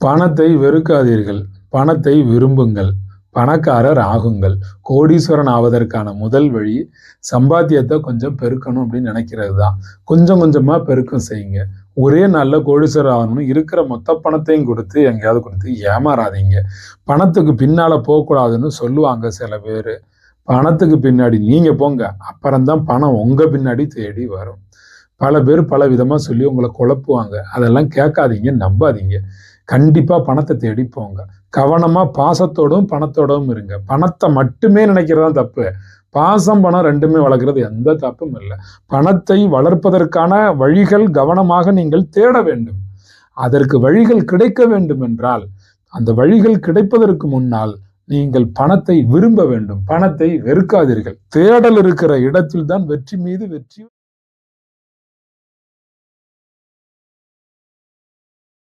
பணத்தை வெறுக்காதீர்கள், பணத்தை விரும்புங்கள், பணக்காரர் ஆகுங்கள். கோடீஸ்வரன் ஆவதற்கான முதல் வழி சம்பாத்தியத்தை கொஞ்சம் பெருக்கணும் அப்படின்னு நினைக்கிறது தான். கொஞ்சம் கொஞ்சமா பெருக்கம் செய்யுங்க. ஒரே நாள்ல கோடீஸ்வரர் ஆகணும்னு இருக்கிற மொத்த பணத்தையும் கொடுத்து எங்கேயாவது கொடுத்து ஏமாறாதீங்க. பணத்துக்கு பின்னால போகக்கூடாதுன்னு சொல்லுவாங்க சில பேர். பணத்துக்கு பின்னாடி நீங்க போங்க, அப்புறம்தான் பணம் உங்க பின்னாடி தேடி வரும். பல பேர் பல விதமா சொல்லி உங்களை குழப்புவாங்க. அதெல்லாம் கேட்காதீங்க, நம்பாதீங்க. கண்டிப்பா பணத்தை தேடி போங்க. கவனமா பாசத்தோடும் பணத்தோடும் இருங்க. பணத்தை மட்டுமே நினைக்கிறதா தப்பு. பாசம் பணம் ரெண்டுமே வளர்க்கிறது எந்த தப்பும் இல்லை. பணத்தை வளர்ப்பதற்கான வழிகள் கவனமாக நீங்கள் தேட வேண்டும். அதற்கு வழிகள் கிடைக்க வேண்டும் என்றால் அந்த வழிகள் கிடைப்பதற்கு முன்னால் நீங்கள் பணத்தை விரும்ப வேண்டும். பணத்தை வெறுக்காதீர்கள். தேடல் இருக்கிற இடத்தில் தான் வெற்றி மீது வெற்றி.